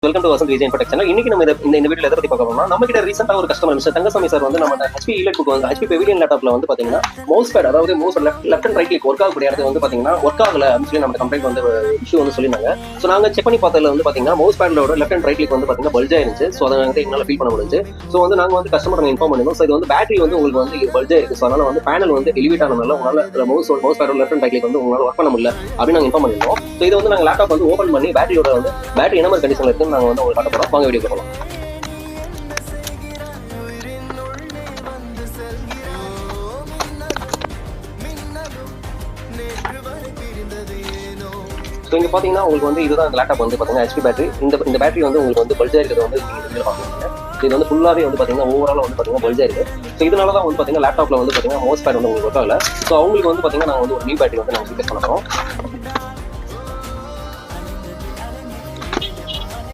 Welcome to Vasanth Vijay Infotech channel. இன்னைக்கு நம்ம இந்த வீடியோல எதை பத்தி பார்க்க போறோம்னா, நம்ம கிட்ட ரீசெண்டா ஒரு கஸ்டமர் மிஸ்டர் தங்கசாமி சார் வந்து நம்ம HP eLED வந்து HP பெவிலியன் லேப்டாப்ல வந்து பாத்தீங்கன்னா மவுஸ் பேட், அதாவது mouse left and right click work ஆகக்கூடிய இடத்துல வந்து பாத்தீங்கன்னா ஒர்க் ஆகல அப்படின்னு சொல்லி நம்ம கம்ப்ளைண்ட் வந்து இஷ்யூ வந்து சொல்லியிருந்தாங்க. ஸோ நாங்க செக் பண்ணி பார்த்ததுல வந்து பாத்தீங்கன்னா மவுஸ் பேட்லோட லெஃப்ட் அண்ட் ரைட் கிளிக் வந்து பாத்தீங்கன்னா பல்ஜா இருந்துச்சு. ஸோ அதை வந்து எங்களால் ஃபீல் பண்ண முடிஞ்சு. ஸோ வந்து நாங்க வந்து கஸ்டமர் இன்ஃபார்ம் பண்ணிருந்தோம். ஸோ இது வந்து பேட்டரி வந்து உங்களுக்கு வந்து பல்ஜா இருக்கு. ஸோ அதனால வந்து பேனல் வந்து எலிவேட் ஆனதுனால உங்களால மவுஸ் பேடோட லெஃப்ட் அண்ட் ரைட் கிளிக் வந்து உங்களால ஒர்க் பண்ண முடியல அப்படின்னு நாங்கள் இன்ஃபார்ம் பண்ணிருந்தோம். ஸோ இதை வந்து நாங்கள் லேப்டாப் வந்து ஓப்பன் பண்ணி பேட்டரியோட வந்து பேட்டரி என்ன மாதிரி கண்டிஷன்ல இருக்குன்னு நாங்கள் வந்து உங்களுக்கு காட்ட போறோம். வாங்க வீடியோ போகலாம். ஸோ இங்கே பார்த்தீங்கன்னா உங்களுக்கு வந்து இதுதான் இந்த லேப்டாப் வந்து பார்த்தீங்கன்னா HP பேட்டரி. இந்த பேட்டரி வந்து உங்களுக்கு வந்து பல்ஜா இருக்கிறது வந்து நீங்கள் பார்க்குறீங்க. இது வந்து ஃபுல்லாகவே வந்து பார்த்தீங்கன்னா ஓவரால் வந்து பார்த்தீங்கன்னா பல்ஜா இருக்குது. ஸோ இதனால தான் வந்து பார்த்தீங்கன்னா லேப்டாப்பில் வந்து பார்த்தீங்கன்னா மவுஸ் பேட் வந்து உங்களுக்கு ஒர்க் ஆகல. ஸோ அவங்களுக்கு வந்து பார்த்தீங்கன்னா நாங்கள் வந்து ஒரு நியூ பேட்டரி வந்து நாங்கள் ரிப்ளேஸ் பண்ண போகிறோம்.